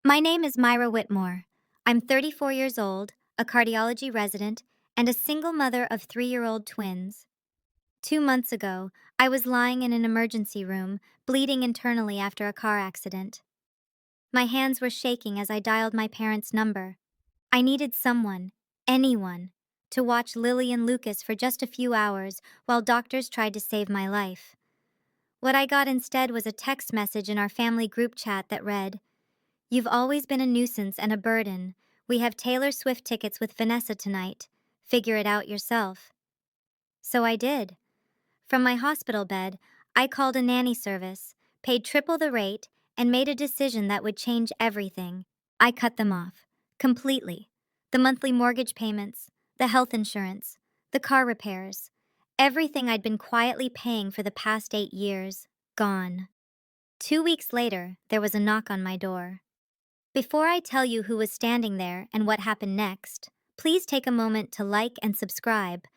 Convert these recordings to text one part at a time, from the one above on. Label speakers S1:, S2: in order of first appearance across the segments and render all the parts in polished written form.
S1: My name is Myra Whitmore. I'm 34 years old, a cardiology resident, and a single mother of 3-year-old twins. 2 months ago, I was lying in an emergency room, bleeding internally after a car accident. My hands were shaking as I dialed my parents' number. I needed someone, anyone, to watch Lily and Lucas for just a few hours while doctors tried to save my life. What I got instead was a text message in our family group chat that read, "You've always been a nuisance and a burden. We have Taylor Swift tickets with Vanessa tonight. Figure it out yourself." So I did. From my hospital bed, I called a nanny service, paid triple the rate, and made a decision that would change everything. I cut them off. Completely. The monthly mortgage payments, the health insurance, the car repairs. Everything I'd been quietly paying for the past 8 years. Gone. 2 weeks later, there was a knock on my door. Before I tell you who was standing there and what happened next, please take a moment to like and subscribe,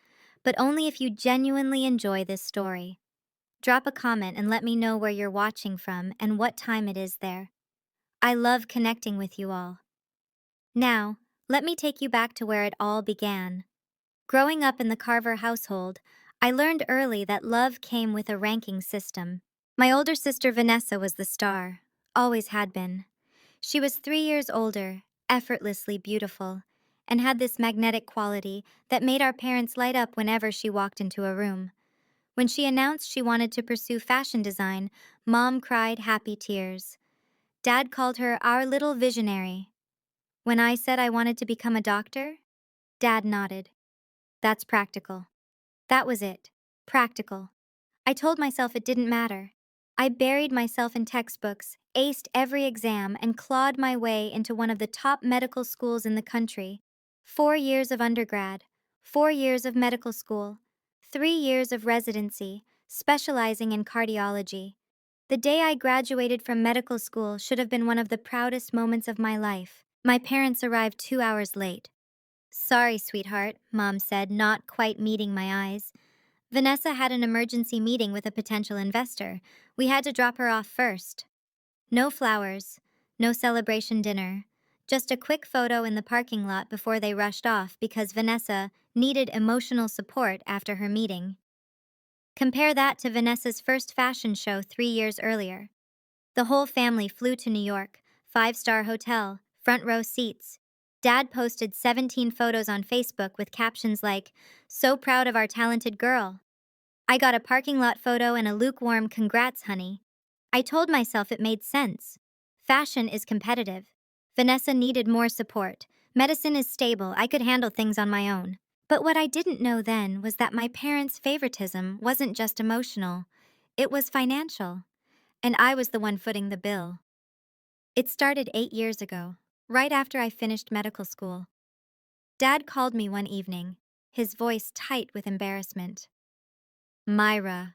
S1: but only if you genuinely enjoy this story. Drop a comment and let me know where you're watching from and what time it is there. I love connecting with you all. Now, let me take you back to where it all began. Growing up in the Carver household, I learned early that love came with a ranking system. My older sister Vanessa was the star, always had been. She was 3 years older, effortlessly beautiful, and had this magnetic quality that made our parents light up whenever she walked into a room. When she announced she wanted to pursue fashion design, Mom cried happy tears. Dad called her our little visionary. When I said I wanted to become a doctor, Dad nodded. That's practical. That was it. Practical. I told myself it didn't matter. I buried myself in textbooks, aced every exam, and clawed my way into one of the top medical schools in the country. 4 years of undergrad, 4 years of medical school, 3 years of residency, specializing in cardiology. The day I graduated from medical school should have been one of the proudest moments of my life. My parents arrived 2 hours late. "Sorry, sweetheart," Mom said, not quite meeting my eyes. "Vanessa had an emergency meeting with a potential investor. We had to drop her off first." No flowers, no celebration dinner, just a quick photo in the parking lot before they rushed off because Vanessa needed emotional support after her meeting. Compare that to Vanessa's first fashion show 3 years earlier. The whole family flew to New York, 5-star hotel, front row seats. Dad posted 17 photos on Facebook with captions like, "So proud of our talented girl." I got a parking lot photo and a lukewarm "Congrats, honey." I told myself it made sense. Fashion is competitive. Vanessa needed more support. Medicine is stable. I could handle things on my own. But what I didn't know then was that my parents' favoritism wasn't just emotional. It was financial. And I was the one footing the bill. It started 8 years ago, right after I finished medical school. Dad called me one evening, his voice tight with embarrassment. "Myra,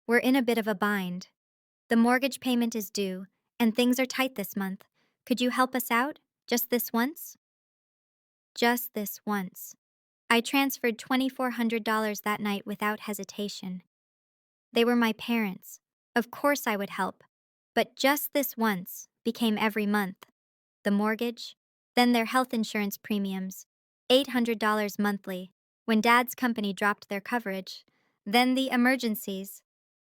S1: we're in a bit of a bind. The mortgage payment is due, and things are tight this month. Could you help us out? Just this once?" Just this once. I transferred $2,400 that night without hesitation. They were my parents. Of course I would help. But just this once became every month. The mortgage, then their health insurance premiums, $800 monthly, when Dad's company dropped their coverage, then the emergencies,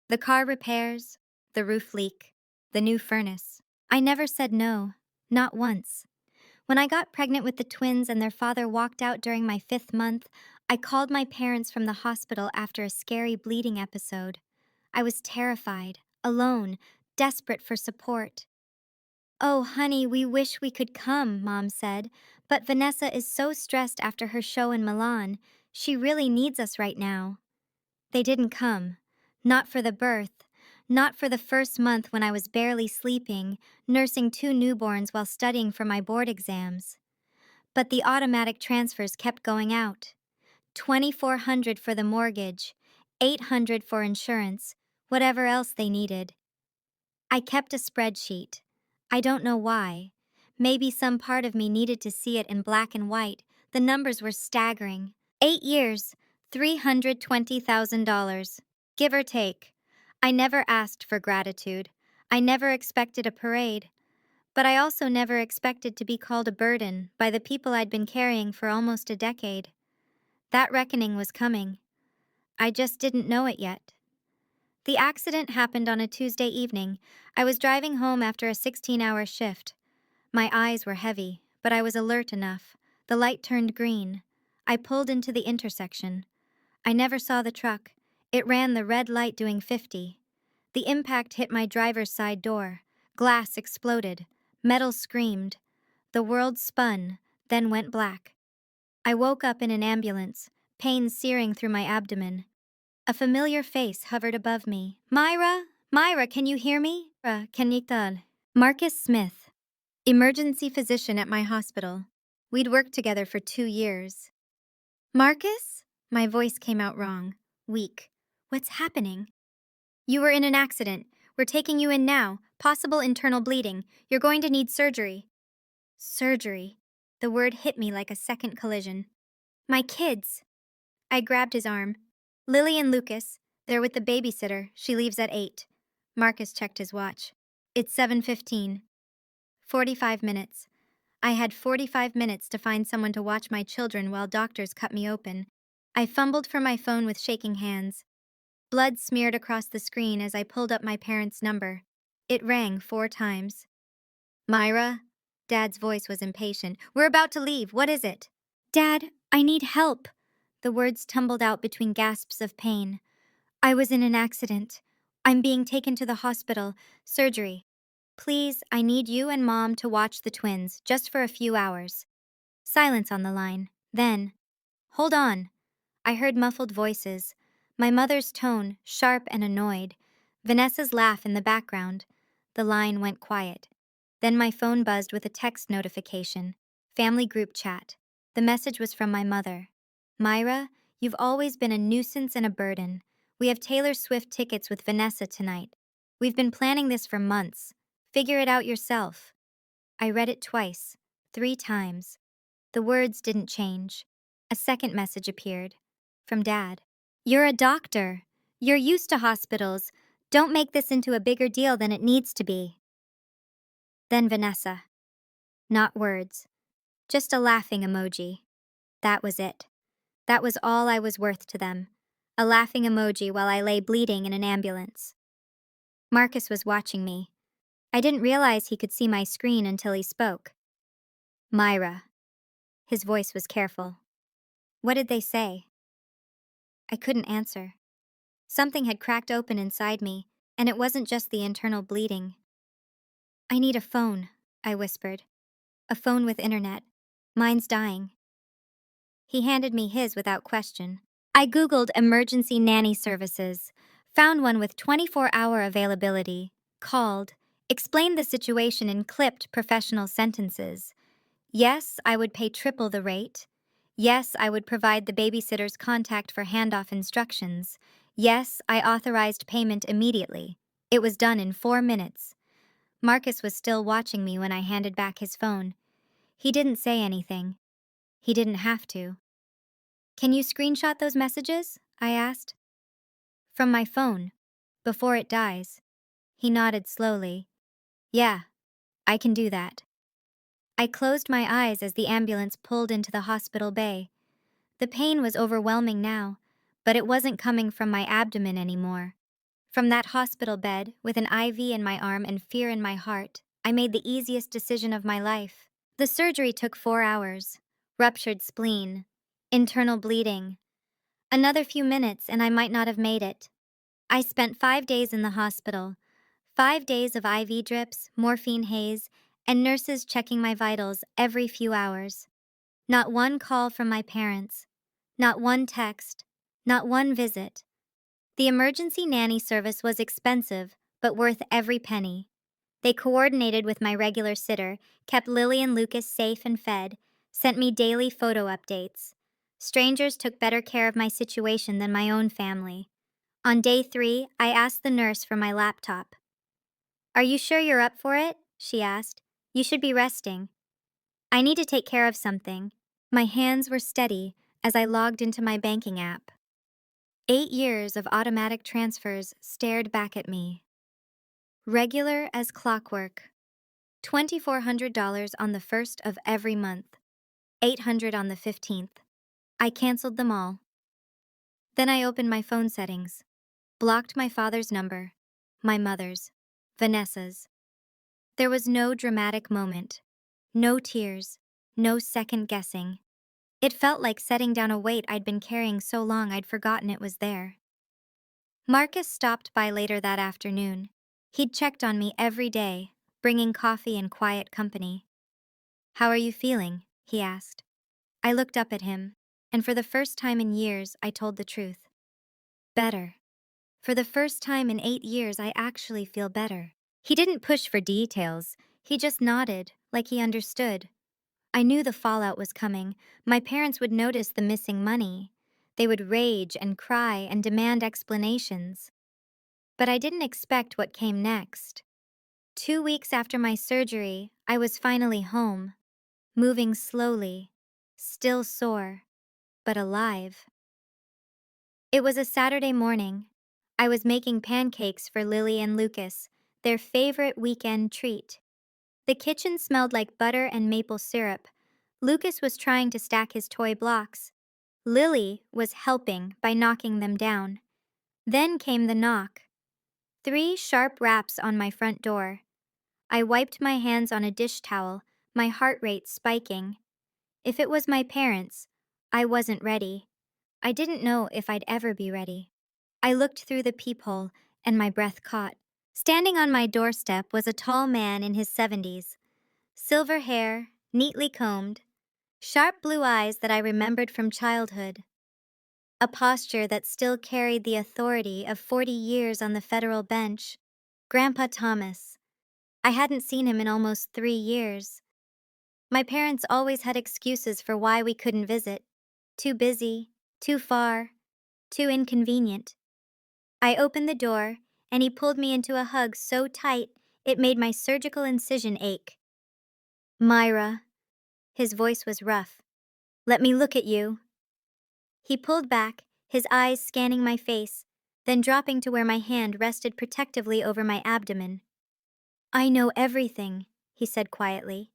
S1: the car repairs, the roof leak, the new furnace. I never said no, not once. When I got pregnant with the twins and their father walked out during my 5th month, I called my parents from the hospital after a scary bleeding episode. I was terrified, alone, desperate for support. "Oh, honey, we wish we could come," Mom said, "but Vanessa is so stressed after her show in Milan. She really needs us right now." They didn't come. Not for the birth. Not for the first month when I was barely sleeping, nursing 2 newborns while studying for my board exams. But the automatic transfers kept going out. $2,400 for the mortgage, $800 for insurance, whatever else they needed. I kept a spreadsheet. I don't know why. Maybe some part of me needed to see it in black and white. The numbers were staggering. 8 years, $320,000. Give or take. I never asked for gratitude. I never expected a parade. but I also never expected to be called a burden by the people I'd been carrying for almost a decade. That reckoning was coming. I just didn't know it yet. The accident happened on a Tuesday evening. I was driving home after a 16-hour shift. My eyes were heavy, but I was alert enough. The light turned green. I pulled into the intersection. I never saw the truck. It ran the red light doing 50. The impact hit my driver's side door. Glass exploded. Metal screamed. The world spun, then went black. I woke up in an ambulance, pain searing through my abdomen. A familiar face hovered above me. Myra? Myra, can you hear me? Can you tell? Marcus Smith, emergency physician at my hospital. We'd worked together for 2 years. Marcus? My voice came out wrong, weak. What's happening? You were in an accident. We're taking you in now. Possible internal bleeding. You're going to need surgery. Surgery. The word hit me like a second collision. My kids. I grabbed his arm. Lily and Lucas. They're with the babysitter. She leaves at 8. Marcus checked his watch. It's 7:15. 45 minutes. I had 45 minutes to find someone to watch my children while doctors cut me open. I fumbled for my phone with shaking hands. Blood smeared across the screen as I pulled up my parents' number. It rang 4 times. Myra? Dad's voice was impatient. We're about to leave. What is it? Dad, I need help. The words tumbled out between gasps of pain. I was in an accident. I'm being taken to the hospital. Surgery. Please, I need you and Mom to watch the twins, just for a few hours. Silence on the line. Then, hold on. I heard muffled voices. My mother's tone, sharp and annoyed. Vanessa's laugh in the background. The line went quiet. Then my phone buzzed with a text notification. Family group chat. The message was from my mother. Myra, you've always been a nuisance and a burden. We have Taylor Swift tickets with Vanessa tonight. We've been planning this for months. Figure it out yourself. I read it twice, 3 times. The words didn't change. A second message appeared. From Dad. You're a doctor. You're used to hospitals. Don't make this into a bigger deal than it needs to be. Then Vanessa. Not words. Just a laughing emoji. That was it. That was all I was worth to them. A laughing emoji while I lay bleeding in an ambulance. Marcus was watching me. I didn't realize he could see my screen until he spoke. Myra. His voice was careful. What did they say? I couldn't answer. Something had cracked open inside me, and it wasn't just the internal bleeding. I need a phone, I whispered. A phone with internet. Mine's dying. He handed me his without question. I Googled emergency nanny services, found one with 24-hour availability, called, explained the situation in clipped professional sentences. Yes, I would pay triple the rate. Yes, I would provide the babysitter's contact for handoff instructions. Yes, I authorized payment immediately. It was done in 4 minutes. Marcus was still watching me when I handed back his phone. He didn't say anything. He didn't have to. Can you screenshot those messages? I asked. From my phone, before it dies. He nodded slowly. Yeah, I can do that. I closed my eyes as the ambulance pulled into the hospital bay. The pain was overwhelming now, but it wasn't coming from my abdomen anymore. From that hospital bed, with an IV in my arm and fear in my heart, I made the easiest decision of my life. The surgery took 4 hours. Ruptured spleen. Internal bleeding. Another few minutes and I might not have made it. I spent 5 days in the hospital. 5 days of IV drips, morphine haze, and nurses checking my vitals every few hours. Not one call from my parents. Not one text. Not one visit. The emergency nanny service was expensive, but worth every penny. They coordinated with my regular sitter, kept Lily and Lucas safe and fed, sent me daily photo updates. Strangers took better care of my situation than my own family. On day 3, I asked the nurse for my laptop. Are you sure you're up for it? She asked. You should be resting. I need to take care of something. My hands were steady as I logged into my banking app. 8 years of automatic transfers stared back at me. Regular as clockwork. $2,400 on the 1st of every month, $800 on the 15th. I canceled them all. Then I opened my phone settings, blocked my father's number, my mother's, Vanessa's. There was no dramatic moment, no tears, no second guessing. It felt like setting down a weight I'd been carrying so long I'd forgotten it was there. Marcus stopped by later that afternoon. He'd checked on me every day, bringing coffee and quiet company. "How are you feeling?" he asked. I looked up at him, and for the first time in years, I told the truth. Better. For the first time in 8 years, I actually feel better. He didn't push for details. He just nodded, like he understood. I knew the fallout was coming. My parents would notice the missing money. They would rage and cry and demand explanations. But I didn't expect what came next. 2 weeks after my surgery, I was finally home, moving slowly, still sore, but alive. It was a Saturday morning. I was making pancakes for Lily and Lucas, their favorite weekend treat. The kitchen smelled like butter and maple syrup. Lucas was trying to stack his toy blocks. Lily was helping by knocking them down. Then came the knock. 3 sharp raps on my front door. I wiped my hands on a dish towel, my heart rate spiking. If it was my parents, I wasn't ready. I didn't know if I'd ever be ready. I looked through the peephole, and my breath caught. Standing on my doorstep was a tall man in his 70s. Silver hair, neatly combed, sharp blue eyes that I remembered from childhood. A posture that still carried the authority of 40 years on the federal bench. Grandpa Thomas. I hadn't seen him in almost 3 years. My parents always had excuses for why we couldn't visit. Too busy, too far, too inconvenient. I opened the door, and he pulled me into a hug so tight it made my surgical incision ache. "Myra." His voice was rough. "Let me look at you." He pulled back, his eyes scanning my face, then dropping to where my hand rested protectively over my abdomen. "I know everything," he said quietly.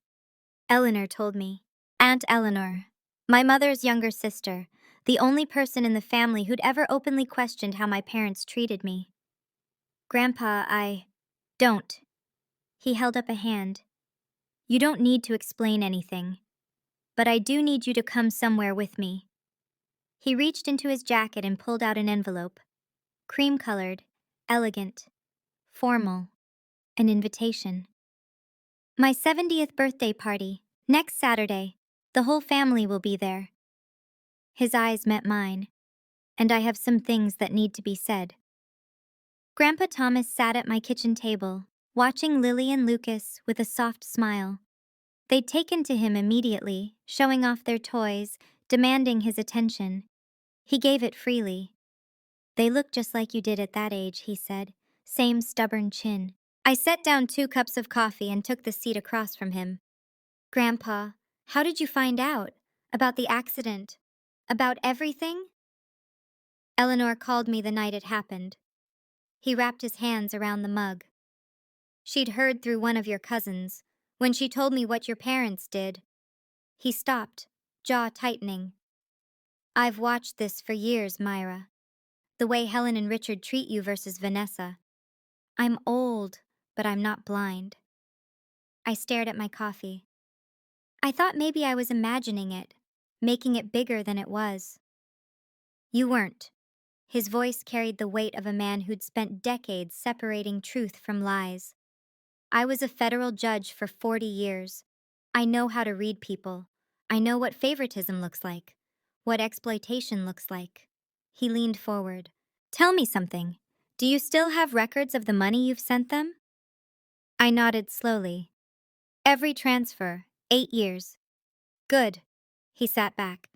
S1: "Eleanor told me." Aunt Eleanor, my mother's younger sister, the only person in the family who'd ever openly questioned how my parents treated me. "Grandpa, Don't." He held up a hand. "You don't need to explain anything, but I do need you to come somewhere with me." He reached into his jacket and pulled out an envelope. Cream-colored, elegant, formal, an invitation. "My 70th birthday party, next Saturday. The whole family will be there." His eyes met mine, and I have some things that need to be said. Grandpa Thomas sat at my kitchen table, watching Lily and Lucas with a soft smile. They'd taken to him immediately, showing off their toys, demanding his attention. He gave it freely. "They look just like you did at that age," he said, same stubborn chin. I set down 2 cups of coffee and took the seat across from him. "Grandpa, how did you find out? About the accident? About everything?" "Eleanor called me the night it happened." He wrapped his hands around the mug. "She'd heard through one of your cousins, when she told me what your parents did." He stopped, jaw tightening. "I've watched this for years, Myra. The way Helen and Richard treat you versus Vanessa. I'm old, but I'm not blind." I stared at my coffee. I thought maybe I was imagining it, making it bigger than it was. "You weren't." His voice carried the weight of a man who'd spent decades separating truth from lies. "I was a federal judge for 40 years. I know how to read people. I know what favoritism looks like, what exploitation looks like." He leaned forward. "Tell me something. Do you still have records of the money you've sent them?" I nodded slowly. "Every transfer, 8 years." "Good." He sat back.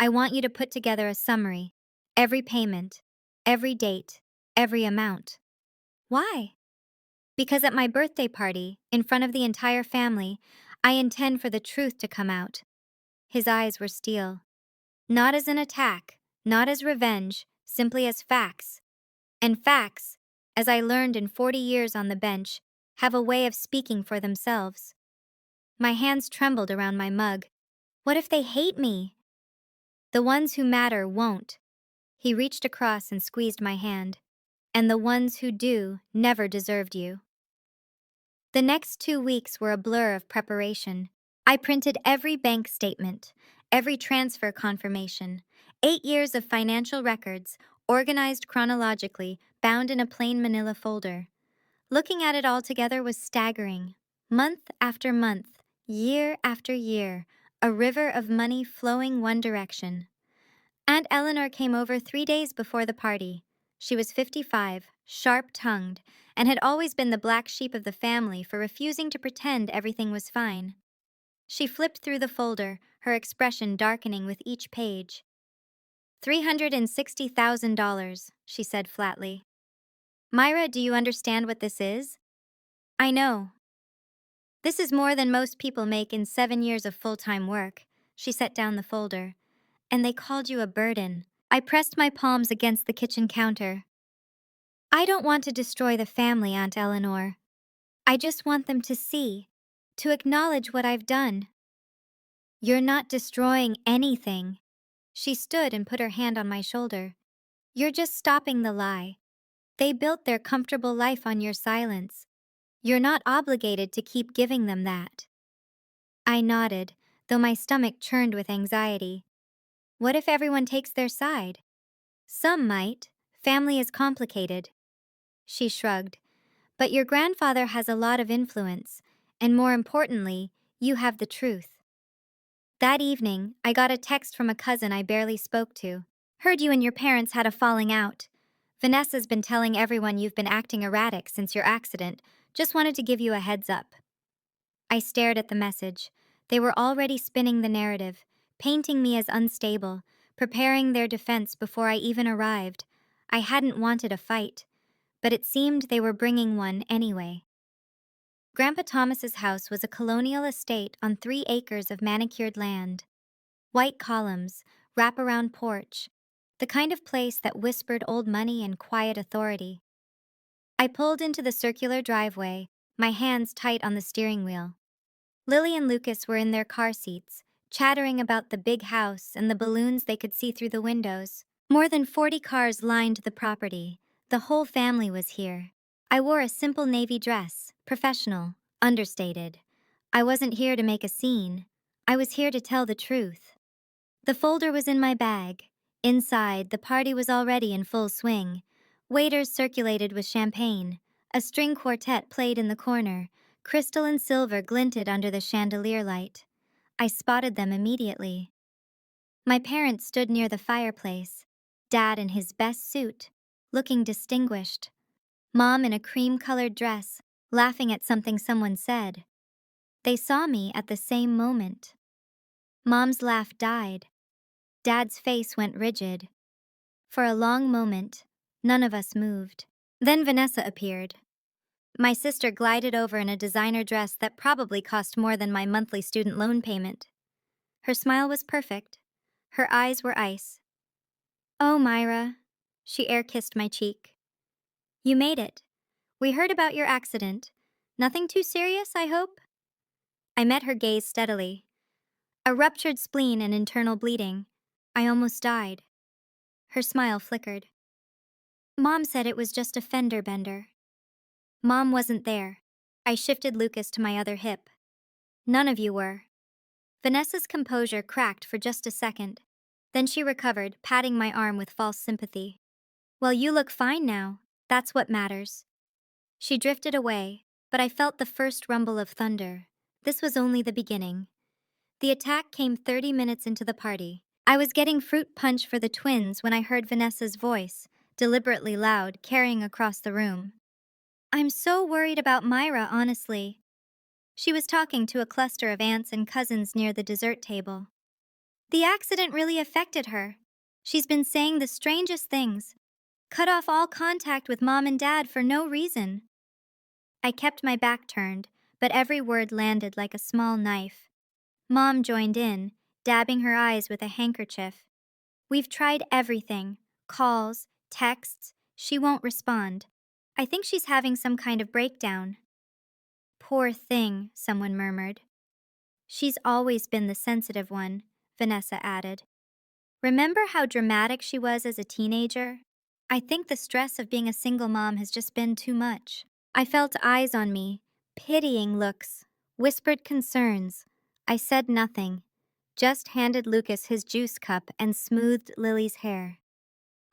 S1: "I want you to put together a summary. Every payment, every date, every amount." "Why?" "Because at my birthday party, in front of the entire family, I intend for the truth to come out." His eyes were steel. "Not as an attack, not as revenge, simply as facts. And facts, as I learned in 40 years on the bench, have a way of speaking for themselves. My hands trembled around my mug. What if they hate me? The ones who matter won't. He reached across and squeezed my hand. And the ones who do never deserved you. The next 2 weeks were a blur of preparation. I printed every bank statement, every transfer confirmation, 8 years of financial records, organized chronologically, bound in a plain manila folder. Looking at it all together was staggering. Month after month, year after year, a river of money flowing one direction. Aunt Eleanor came over 3 days before the party. She was 55, sharp-tongued, and had always been the black sheep of the family for refusing to pretend everything was fine. She flipped through the folder, her expression darkening with each page. $360,000, she said flatly. Myra, do you understand what this is? I know. This is more than most people make in 7 years of full-time work. She set down the folder. And they called you a burden. I pressed my palms against the kitchen counter. I don't want to destroy the family, Aunt Eleanor. I just want them to see, to acknowledge what I've done. You're not destroying anything. She stood and put her hand on my shoulder. You're just stopping the lie. They built their comfortable life on your silence. You're not obligated to keep giving them that. I nodded, though my stomach churned with anxiety. What if everyone takes their side? Some might. Family is complicated. She shrugged. But your grandfather has a lot of influence, and more importantly, you have the truth. That evening, I got a text from a cousin I barely spoke to. Heard you and your parents had a falling out. Vanessa's been telling everyone you've been acting erratic since your accident. Just wanted to give you a heads up. I stared at the message. They were already spinning the narrative, painting me as unstable, preparing their defense before I even arrived. I hadn't wanted a fight, but it seemed they were bringing one anyway. Grandpa Thomas's house was a colonial estate on 3 acres of manicured land. White columns, wraparound porch, the kind of place that whispered old money and quiet authority. I pulled into the circular driveway, my hands tight on the steering wheel. Lily and Lucas were in their car seats, chattering about the big house and the balloons they could see through the windows. More than 40 cars lined the property. The whole family was here. I wore a simple navy dress, professional, understated. I wasn't here to make a scene. I was here to tell the truth. The folder was in my bag. Inside, the party was already in full swing. Waiters circulated with champagne. A string quartet played in the corner. Crystal and silver glinted under the chandelier light. I spotted them immediately. My parents stood near the fireplace. Dad in his best suit, looking distinguished. Mom in a cream-colored dress, laughing at something someone said. They saw me at the same moment. Mom's laugh died. Dad's face went rigid. For a long moment, none of us moved. Then Vanessa appeared. My sister glided over in a designer dress that probably cost more than my monthly student loan payment. Her smile was perfect. Her eyes were ice. Oh, Myra. She air-kissed my cheek. You made it. We heard about your accident. Nothing too serious, I hope? I met her gaze steadily. A ruptured spleen and internal bleeding. I almost died. Her smile flickered. Mom said it was just a fender bender. Mom wasn't there. I shifted Lucas to my other hip. None of you were. Vanessa's composure cracked for just a second. Then she recovered, patting my arm with false sympathy. Well, you look fine now. That's what matters. She drifted away, but I felt the first rumble of thunder. This was only the beginning. The attack came 30 minutes into the party. I was getting fruit punch for the twins when I heard Vanessa's voice, deliberately loud, carrying across the room. I'm so worried about Myra, honestly. She was talking to a cluster of aunts and cousins near the dessert table. The accident really affected her. She's been saying the strangest things. Cut off all contact with Mom and Dad for no reason. I kept my back turned, but every word landed like a small knife. Mom joined in, dabbing her eyes with a handkerchief. We've tried everything. Calls, texts. She won't respond. I think she's having some kind of breakdown. Poor thing, someone murmured. She's always been the sensitive one, Vanessa added. Remember how dramatic she was as a teenager? I think the stress of being a single mom has just been too much. I felt eyes on me, pitying looks, whispered concerns. I said nothing, just handed Lucas his juice cup and smoothed Lily's hair.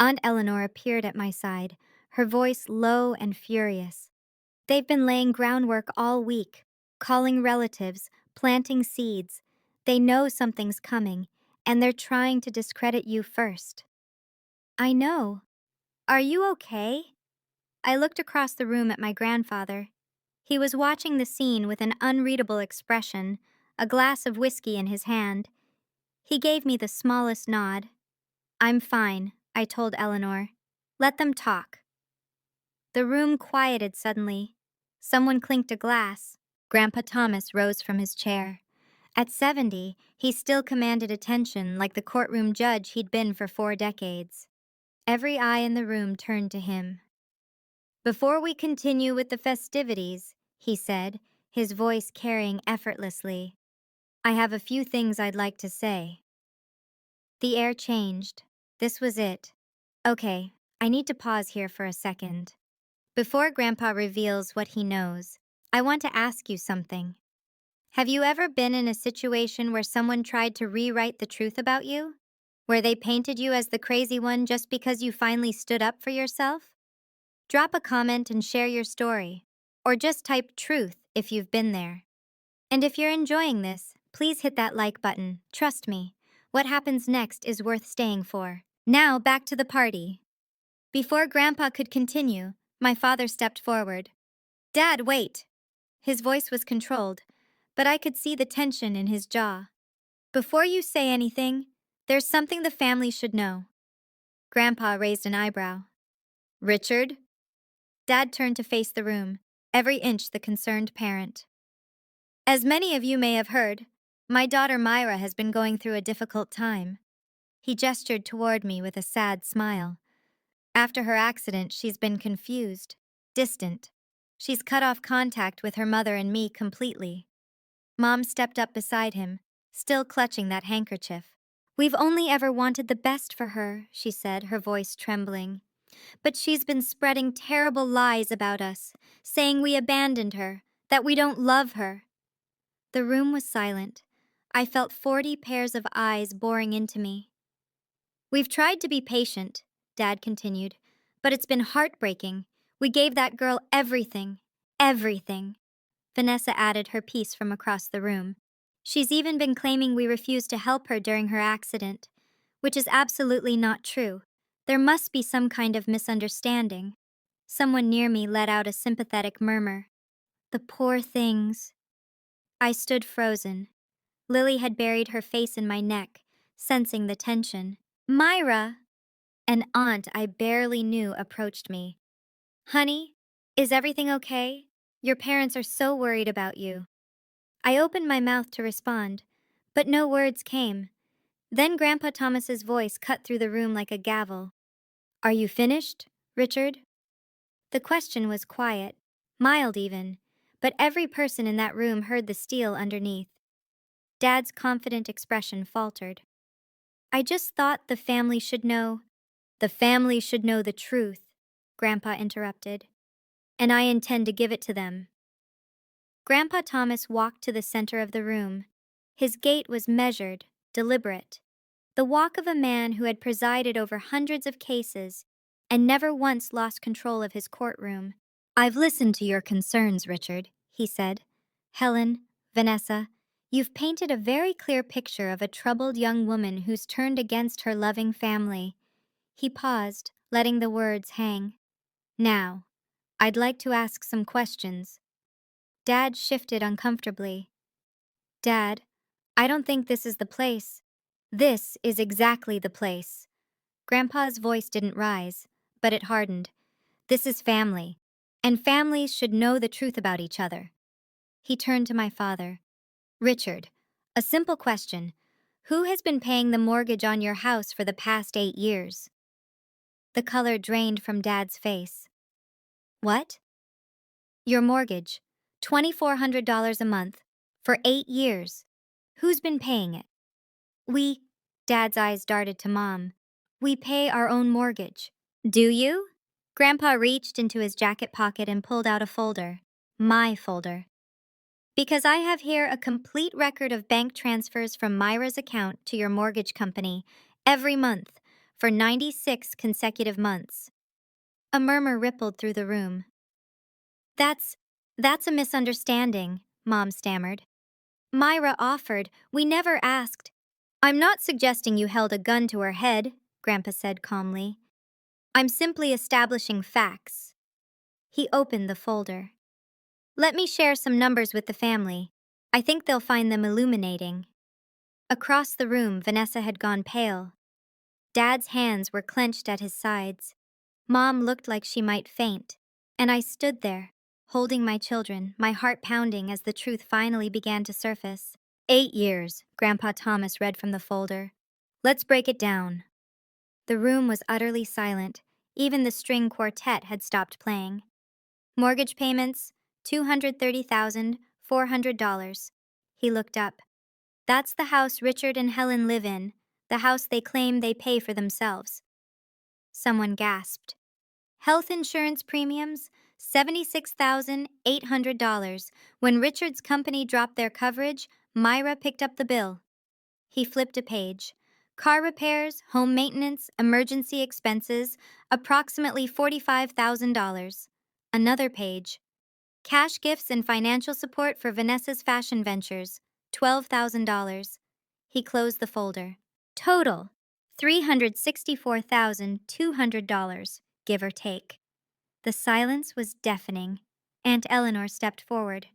S1: Aunt Eleanor appeared at my side, her voice low and furious. They've been laying groundwork all week, calling relatives, planting seeds. They know something's coming, and they're trying to discredit you first. I know. Are you okay? I looked across the room at my grandfather. He was watching the scene with an unreadable expression, a glass of whiskey in his hand. He gave me the smallest nod. I'm fine, I told Eleanor. Let them talk. The room quieted suddenly. Someone clinked a glass. Grandpa Thomas rose from his chair. At 70, he still commanded attention like the courtroom judge he'd been for 4 decades. Every eye in the room turned to him. Before we continue with the festivities, he said, his voice carrying effortlessly, I have a few things I'd like to say. The air changed. This was it. Okay, I need to pause here for a second. Before Grandpa reveals what he knows, I want to ask you something. Have you ever been in a situation where someone tried to rewrite the truth about you? Where they painted you as the crazy one just because you finally stood up for yourself? Drop a comment and share your story, or just type truth if you've been there. And if you're enjoying this, please hit that like button. Trust me, what happens next is worth staying for. Now back to the party. Before Grandpa could continue, my father stepped forward. Dad, wait! His voice was controlled, but I could see the tension in his jaw. Before you say anything, there's something the family should know. Grandpa raised an eyebrow. Richard? Dad turned to face the room, every inch the concerned parent. As many of you may have heard, my daughter Myra has been going through a difficult time. He gestured toward me with a sad smile. After her accident, she's been confused, distant. She's cut off contact with her mother and me completely. Mom stepped up beside him, still clutching that handkerchief. We've only ever wanted the best for her, she said, her voice trembling. But she's been spreading terrible lies about us, saying we abandoned her, that we don't love her. The room was silent. I felt 40 pairs of eyes boring into me. We've tried to be patient, Dad continued, but it's been heartbreaking. We gave that girl everything. Everything. Vanessa added her piece from across the room. She's even been claiming we refused to help her during her accident, which is absolutely not true. There must be some kind of misunderstanding. Someone near me let out a sympathetic murmur. The poor things. I stood frozen. Lily had buried her face in my neck, sensing the tension. Myra! An aunt I barely knew approached me. Honey, is everything okay? Your parents are so worried about you. I opened my mouth to respond, but no words came. Then Grandpa Thomas's voice cut through the room like a gavel. Are you finished, Richard? The question was quiet, mild even, but every person in that room heard the steel underneath. Dad's confident expression faltered. I just thought the family should know. The family should know the truth, Grandpa interrupted, and I intend to give it to them. Grandpa Thomas walked to the center of the room. His gait was measured, deliberate, the walk of a man who had presided over hundreds of cases and never once lost control of his courtroom. I've listened to your concerns, Richard, he said. Helen, Vanessa, you've painted a very clear picture of a troubled young woman who's turned against her loving family. He paused, letting the words hang. Now, I'd like to ask some questions. Dad shifted uncomfortably. Dad, I don't think this is the place. This is exactly the place. Grandpa's voice didn't rise, but it hardened. This is family, and families should know the truth about each other. He turned to my father. Richard, a simple question. Who has been paying the mortgage on your house for the past 8 years? The color drained from Dad's face. What? Your mortgage. $2,400 a month for 8 years. Who's been paying it? We, Dad's eyes darted to Mom. We pay our own mortgage. Do you? Grandpa reached into his jacket pocket and pulled out a folder. My folder. Because I have here a complete record of bank transfers from Myra's account to your mortgage company every month for 96 consecutive months. A murmur rippled through the room. That's a misunderstanding, Mom stammered. Myra offered. We never asked. I'm not suggesting you held a gun to her head, Grandpa said calmly. I'm simply establishing facts. He opened the folder. Let me share some numbers with the family. I think they'll find them illuminating. Across the room, Vanessa had gone pale. Dad's hands were clenched at his sides. Mom looked like she might faint, and I stood there, holding my children, my heart pounding as the truth finally began to surface. 8 years, Grandpa Thomas read from the folder. Let's break it down. The room was utterly silent. Even the string quartet had stopped playing. Mortgage payments, $230,400. He looked up. That's the house Richard and Helen live in, the house they claim they pay for themselves. Someone gasped. Health insurance premiums, $76,800. When Richard's company dropped their coverage, Myra picked up the bill. He flipped a page. Car repairs, home maintenance, emergency expenses, approximately $45,000. Another page. Cash gifts and financial support for Vanessa's fashion ventures, $12,000. He closed the folder. Total, $364,200, give or take. The silence was deafening. Aunt Eleanor stepped forward.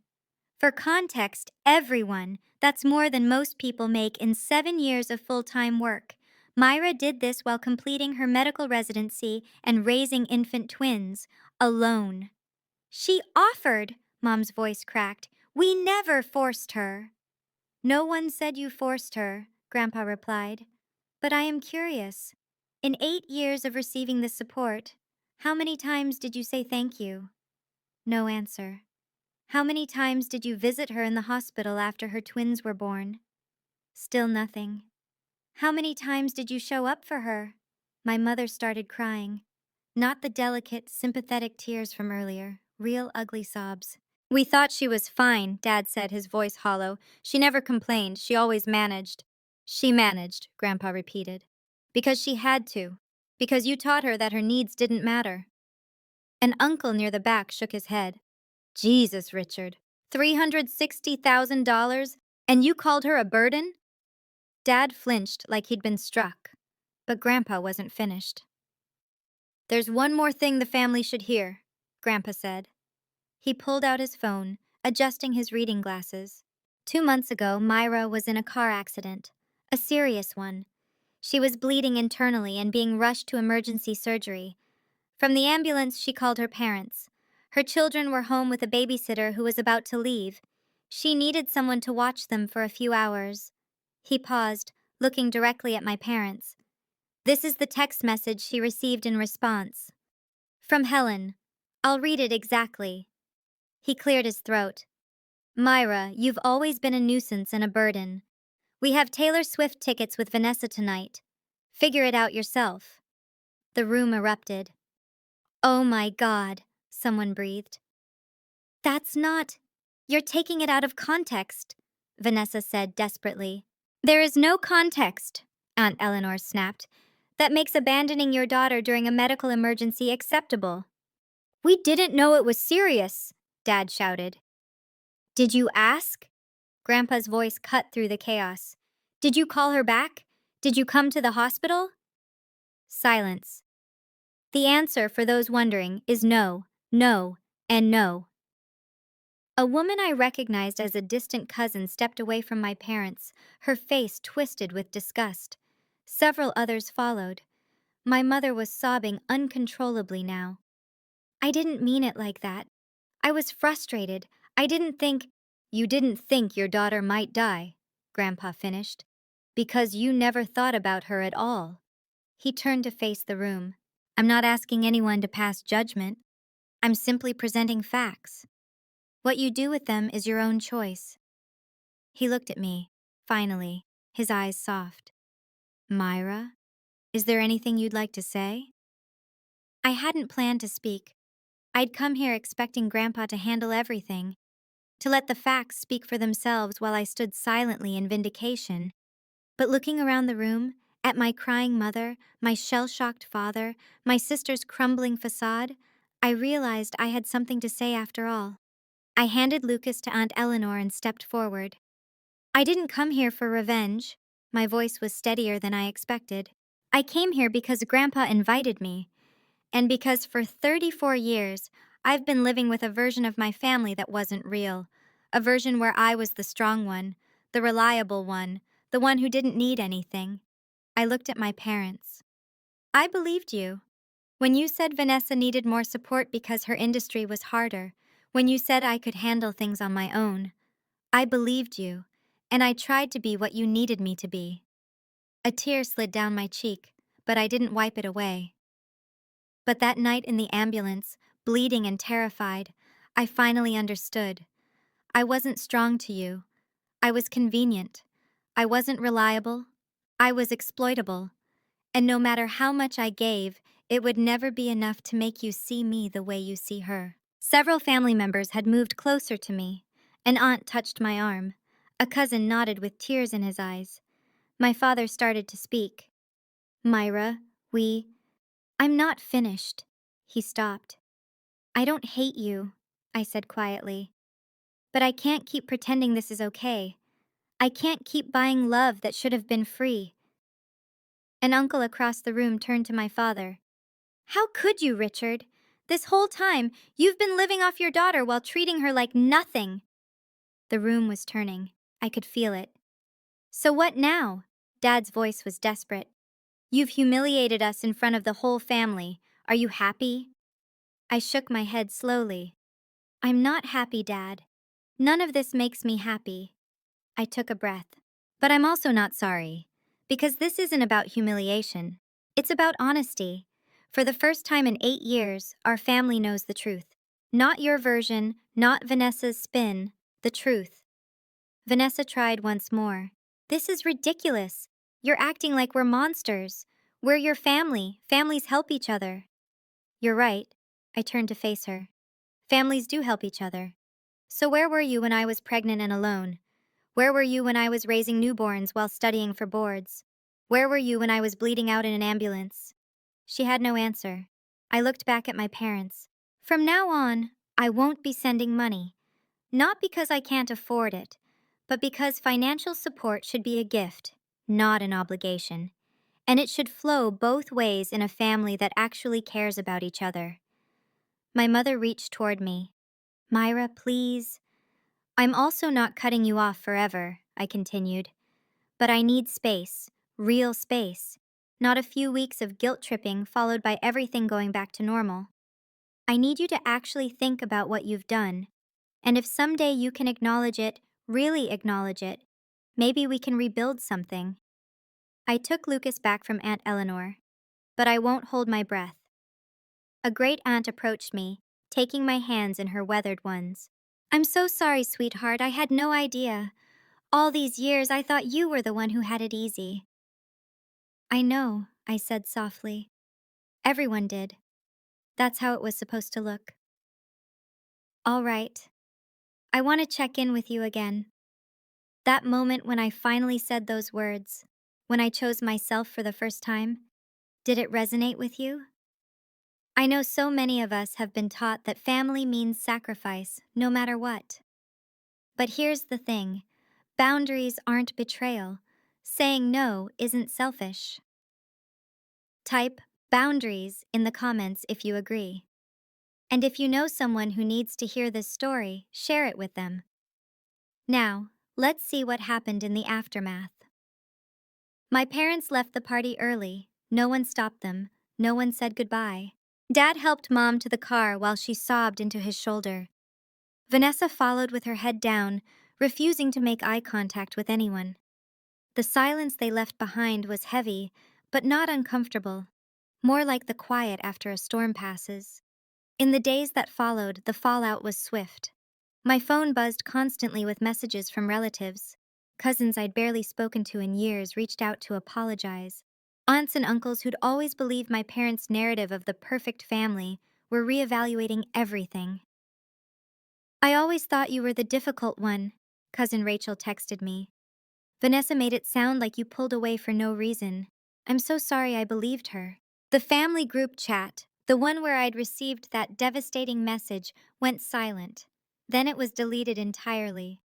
S1: For context, everyone, that's more than most people make in 7 years of full-time work. Myra did this while completing her medical residency and raising infant twins, alone. She offered, Mom's voice cracked. We never forced her. No one said you forced her, Grandpa replied. But I am curious. In 8 years of receiving this support, how many times did you say thank you? No answer. How many times did you visit her in the hospital after her twins were born? Still nothing. How many times did you show up for her? My mother started crying. Not the delicate, sympathetic tears from earlier, real ugly sobs. We thought she was fine, Dad said, his voice hollow. She never complained, she always managed. She managed, Grandpa repeated. Because she had to. Because you taught her that her needs didn't matter. An uncle near the back shook his head. Jesus, Richard. $360,000? And you called her a burden? Dad flinched like he'd been struck. But Grandpa wasn't finished. There's one more thing the family should hear, Grandpa said. He pulled out his phone, adjusting his reading glasses. 2 months ago, Myra was in a car accident. A serious one. She was bleeding internally and being rushed to emergency surgery. From the ambulance, she called her parents. Her children were home with a babysitter who was about to leave. She needed someone to watch them for a few hours. He paused, looking directly at my parents. This is the text message she received in response. From Helen. I'll read it exactly. He cleared his throat. Myra, you've always been a nuisance and a burden. We have Taylor Swift tickets with Vanessa tonight. Figure it out yourself. The room erupted. Oh my God, someone breathed. That's not... You're taking it out of context, Vanessa said desperately. There is no context, Aunt Eleanor snapped, that makes abandoning your daughter during a medical emergency acceptable. We didn't know it was serious, Dad shouted. Did you ask? Grandpa's voice cut through the chaos. Did you call her back? Did you come to the hospital? Silence. The answer, for those wondering, is no, no, and no. A woman I recognized as a distant cousin stepped away from my parents, her face twisted with disgust. Several others followed. My mother was sobbing uncontrollably now. I didn't mean it like that. I was frustrated. I didn't think... You didn't think your daughter might die, Grandpa finished, because you never thought about her at all. He turned to face the room. I'm not asking anyone to pass judgment. I'm simply presenting facts. What you do with them is your own choice. He looked at me, finally, his eyes soft. Myra, is there anything you'd like to say? I hadn't planned to speak. I'd come here expecting Grandpa to handle everything, to let the facts speak for themselves while I stood silently in vindication. But looking around the room, at my crying mother, my shell-shocked father, my sister's crumbling facade, I realized I had something to say after all. I handed Lucas to Aunt Eleanor and stepped forward. I didn't come here for revenge. My voice was steadier than I expected. I came here because Grandpa invited me, and because for 34 years, I've been living with a version of my family that wasn't real. A version where I was the strong one, the reliable one, the one who didn't need anything. I looked at my parents. I believed you. When you said Vanessa needed more support because her industry was harder, when you said I could handle things on my own, I believed you, and I tried to be what you needed me to be. A tear slid down my cheek, but I didn't wipe it away. But that night in the ambulance, bleeding and terrified, I finally understood. I wasn't strong to you. I was convenient. I wasn't reliable. I was exploitable. And no matter how much I gave, it would never be enough to make you see me the way you see her. Several family members had moved closer to me. An aunt touched my arm. A cousin nodded with tears in his eyes. My father started to speak. Myra, I'm not finished. He stopped. I don't hate you, I said quietly. But I can't keep pretending this is okay. I can't keep buying love that should have been free. An uncle across the room turned to my father. How could you, Richard? This whole time, you've been living off your daughter while treating her like nothing. The room was turning. I could feel it. So what now? Dad's voice was desperate. You've humiliated us in front of the whole family. Are you happy? I shook my head slowly. I'm not happy, Dad. None of this makes me happy. I took a breath. But I'm also not sorry. Because this isn't about humiliation. It's about honesty. For the first time in 8 years, our family knows the truth. Not your version, not Vanessa's spin, the truth. Vanessa tried once more. This is ridiculous. You're acting like we're monsters. We're your family. Families help each other. You're right. I turned to face her. Families do help each other. So where were you when I was pregnant and alone? Where were you when I was raising newborns while studying for boards? Where were you when I was bleeding out in an ambulance? She had no answer. I looked back at my parents. From now on, I won't be sending money. Not because I can't afford it, but because financial support should be a gift, not an obligation. And it should flow both ways in a family that actually cares about each other. My mother reached toward me. Myra, please. I'm also not cutting you off forever, I continued. But I need space, real space, not a few weeks of guilt-tripping followed by everything going back to normal. I need you to actually think about what you've done. And if someday you can acknowledge it, really acknowledge it, maybe we can rebuild something. I took Lucas back from Aunt Eleanor, but I won't hold my breath. A great aunt approached me, taking my hands in her weathered ones. I'm so sorry, sweetheart, I had no idea. All these years I thought you were the one who had it easy. I know, I said softly. Everyone did. That's how it was supposed to look. All right. I want to check in with you again. That moment when I finally said those words, when I chose myself for the first time, did it resonate with you? I know so many of us have been taught that family means sacrifice, no matter what. But here's the thing. Boundaries aren't betrayal. Saying no isn't selfish. Type boundaries in the comments if you agree. And if you know someone who needs to hear this story, share it with them. Now, let's see what happened in the aftermath. My parents left the party early. No one stopped them. No one said goodbye. Dad helped Mom to the car while she sobbed into his shoulder. Vanessa followed with her head down, refusing to make eye contact with anyone. The silence they left behind was heavy, but not uncomfortable, more like the quiet after a storm passes. In the days that followed, the fallout was swift. My phone buzzed constantly with messages from relatives. Cousins I'd barely spoken to in years reached out to apologize. Aunts and uncles who'd always believed my parents' narrative of the perfect family were reevaluating everything. "I always thought you were the difficult one," Cousin Rachel texted me. "Vanessa made it sound like you pulled away for no reason. I'm so sorry I believed her." The family group chat, the one where I'd received that devastating message, went silent. Then it was deleted entirely.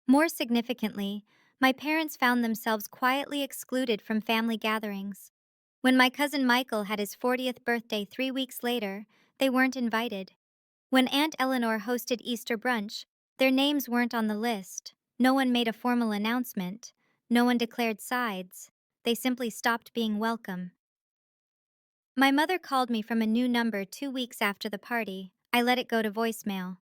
S1: More significantly, my parents found themselves quietly excluded from family gatherings. When my cousin Michael had his 40th birthday 3 weeks later, they weren't invited. When Aunt Eleanor hosted Easter brunch, their names weren't on the list. No one made a formal announcement. No one declared sides. They simply stopped being welcome. My mother called me from a new number 2 weeks after the party. I let it go to voicemail.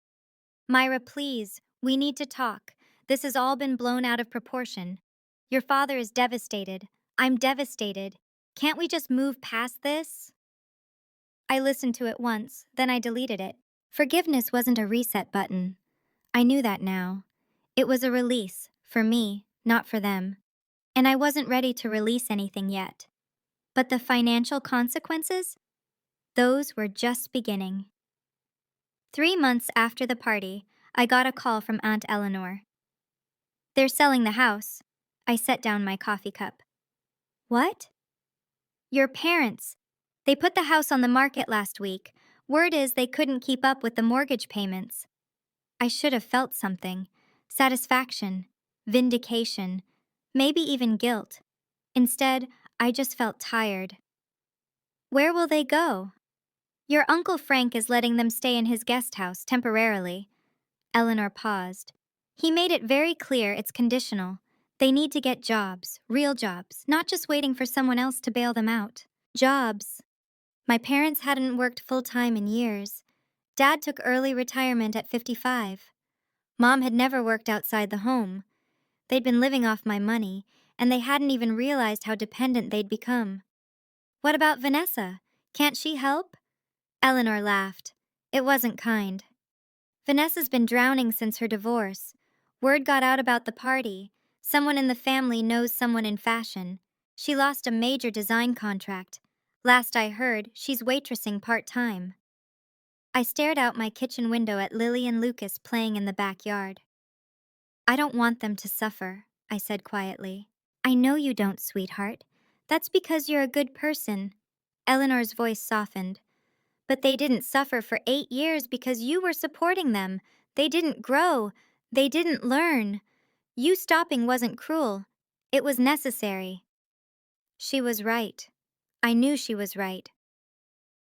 S1: "Myra, please, we need to talk. This has all been blown out of proportion. Your father is devastated. I'm devastated. Can't we just move past this?" I listened to it once, then I deleted it. Forgiveness wasn't a reset button. I knew that now. It was a release, for me, not for them. And I wasn't ready to release anything yet. But the financial consequences? Those were just beginning. 3 months after the party, I got a call from Aunt Eleanor. "They're selling the house." I set down my coffee cup. "What?" "Your parents. They put the house on the market last week. Word is they couldn't keep up with the mortgage payments." I should have felt something. Satisfaction. Vindication. Maybe even guilt. Instead, I just felt tired. "Where will they go?" "Your Uncle Frank is letting them stay in his guest house temporarily." Eleanor paused. "He made it very clear it's conditional. They need to get jobs, real jobs, not just waiting for someone else to bail them out. Jobs." My parents hadn't worked full-time in years. Dad took early retirement at 55. Mom had never worked outside the home. They'd been living off my money, and they hadn't even realized how dependent they'd become. "What about Vanessa? Can't she help?" Eleanor laughed. It wasn't kind. "Vanessa's been drowning since her divorce. Word got out about the party. Someone in the family knows someone in fashion. She lost a major design contract. Last I heard, she's waitressing part-time." I stared out my kitchen window at Lily and Lucas playing in the backyard. "I don't want them to suffer," I said quietly. "I know you don't, sweetheart. That's because you're a good person." Eleanor's voice softened. "But they didn't suffer for 8 years because you were supporting them. They didn't grow. They didn't learn. You stopping wasn't cruel. It was necessary." She was right. I knew she was right.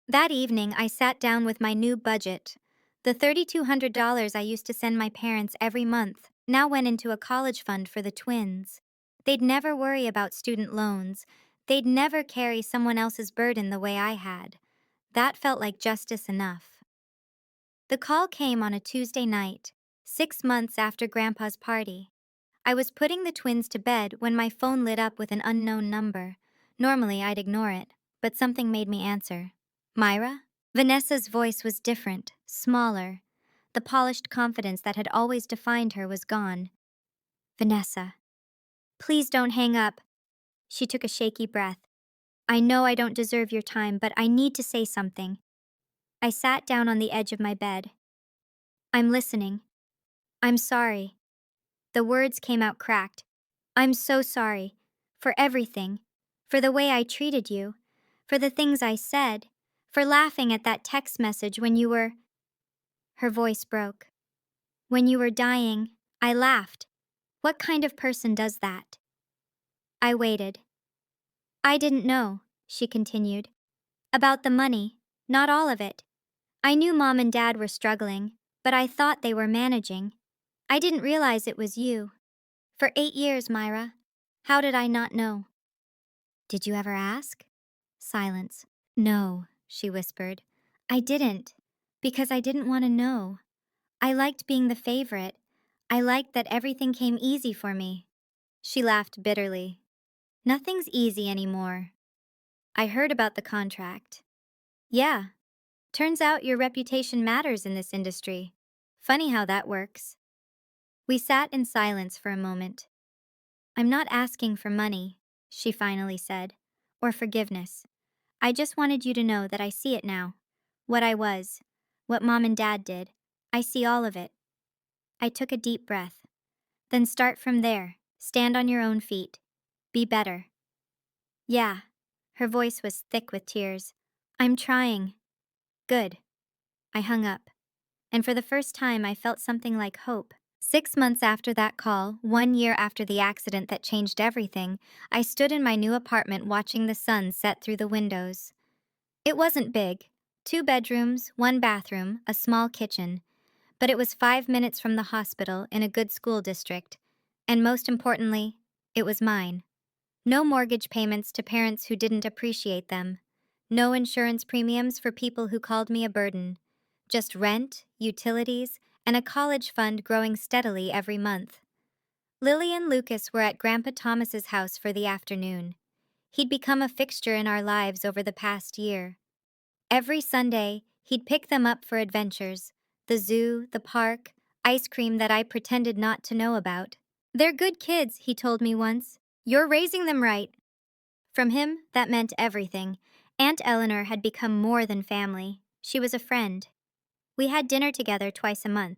S1: That evening, I sat down with my new budget. The $3,200 I used to send my parents every month now went into a college fund for the twins. They'd never worry about student loans. They'd never carry someone else's burden the way I had. That felt like justice enough. The call came on a Tuesday night, 6 months after Grandpa's party. I was putting the twins to bed when my phone lit up with an unknown number. Normally, I'd ignore it, but something made me answer. "Myra?" Vanessa's voice was different, smaller. The polished confidence that had always defined her was gone. "Vanessa." "Please don't hang up." She took a shaky breath. "I know I don't deserve your time, but I need to say something." I sat down on the edge of my bed. "I'm listening." "I'm sorry." The words came out cracked. "I'm so sorry. For everything. For the way I treated you. For the things I said. For laughing at that text message when you were—" Her voice broke. "When you were dying, I laughed. What kind of person does that?" I waited. "I didn't know," she continued. "About the money. Not all of it. I knew Mom and Dad were struggling, but I thought they were managing. I didn't realize it was you. For 8 years, Myra. How did I not know?" "Did you ever ask?" Silence. "No," she whispered. "I didn't. Because I didn't want to know. I liked being the favorite. I liked that everything came easy for me." She laughed bitterly. "Nothing's easy anymore." I heard about the contract. "Yeah. Turns out your reputation matters in this industry." Funny how that works. We sat in silence for a moment. I'm not asking for money, she finally said, or forgiveness. I just wanted you to know that I see it now. What I was, what Mom and Dad did. I see all of it. I took a deep breath. Then start from there. Stand on your own feet. Be better. Yeah. Her voice was thick with tears. I'm trying. Good. I hung up. And for the first time, I felt something like hope. 6 months after that call, 1 year after the accident that changed everything, I stood in my new apartment watching the sun set through the windows. It wasn't big. 2 bedrooms, 1 bathroom, a small kitchen. But it was 5 minutes from the hospital in a good school district. And most importantly, it was mine. No mortgage payments to parents who didn't appreciate them. No insurance premiums for people who called me a burden. Just rent, utilities, and a college fund growing steadily every month. Lily and Lucas were at Grandpa Thomas's house for the afternoon. He'd become a fixture in our lives over the past year. Every Sunday, he'd pick them up for adventures. The zoo, the park, ice cream that I pretended not to know about. They're good kids, he told me once. You're raising them right. From him, that meant everything. Aunt Eleanor had become more than family. She was a friend. We had dinner together twice a month.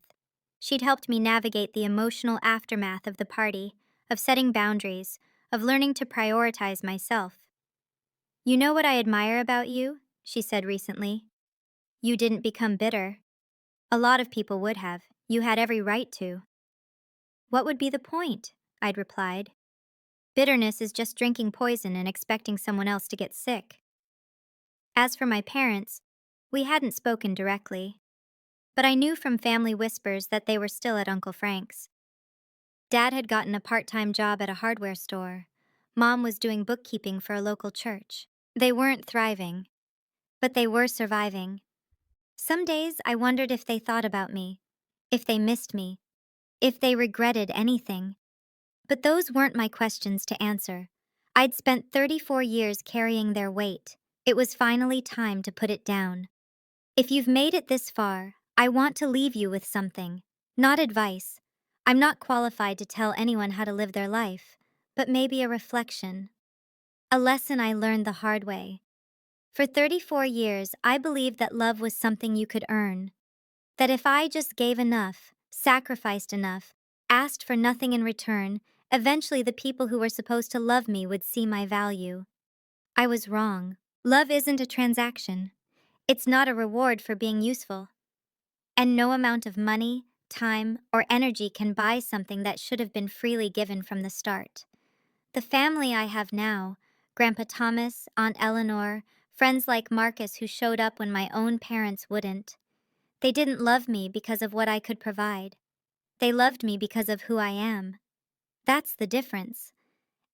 S1: She'd helped me navigate the emotional aftermath of the party, of setting boundaries, of learning to prioritize myself. You know what I admire about you? She said recently. You didn't become bitter. A lot of people would have. You had every right to. What would be the point? I'd replied. Bitterness is just drinking poison and expecting someone else to get sick. As for my parents, we hadn't spoken directly, but I knew from family whispers that they were still at Uncle Frank's. Dad had gotten a part-time job at a hardware store. Mom was doing bookkeeping for a local church. They weren't thriving, but they were surviving. Some days I wondered if they thought about me, if they missed me, if they regretted anything. But those weren't my questions to answer. I'd spent 34 years carrying their weight. It was finally time to put it down. If you've made it this far, I want to leave you with something. Not advice. I'm not qualified to tell anyone how to live their life, but maybe a reflection. A lesson I learned the hard way. For 34 years, I believed that love was something you could earn. That if I just gave enough, sacrificed enough, asked for nothing in return, eventually the people who were supposed to love me would see my value. I was wrong. Love isn't a transaction. It's not a reward for being useful. And no amount of money, time, or energy can buy something that should have been freely given from the start. The family I have now, Grandpa Thomas, Aunt Eleanor, friends like Marcus who showed up when my own parents wouldn't. They didn't love me because of what I could provide. They loved me because of who I am. That's the difference.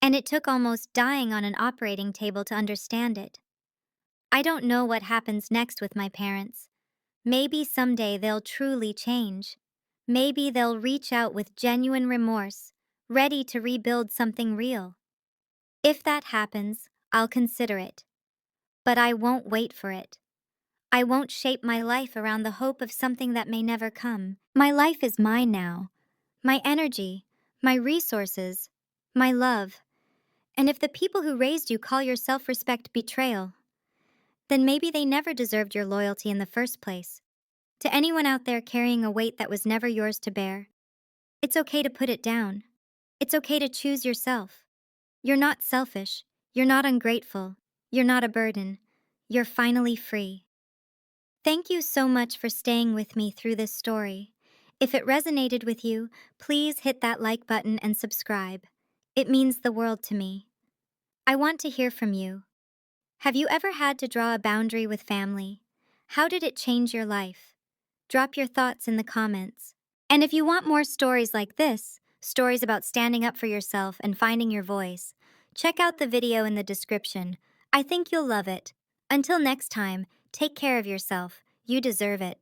S1: And it took almost dying on an operating table to understand it. I don't know what happens next with my parents. Maybe someday they'll truly change. Maybe they'll reach out with genuine remorse, ready to rebuild something real. If that happens, I'll consider it. But I won't wait for it. I won't shape my life around the hope of something that may never come. My life is mine now. My energy, my resources, my love. And if the people who raised you call your self-respect betrayal, then maybe they never deserved your loyalty in the first place. To anyone out there carrying a weight that was never yours to bear, it's okay to put it down. It's okay to choose yourself. You're not selfish. You're not ungrateful. You're not a burden. You're finally free. Thank you so much for staying with me through this story. If it resonated with you, please hit that like button and subscribe. It means the world to me. I want to hear from you. Have you ever had to draw a boundary with family? How did it change your life? Drop your thoughts in the comments. And if you want more stories like this, stories about standing up for yourself and finding your voice, check out the video in the description. I think you'll love it. Until next time, take care of yourself. You deserve it.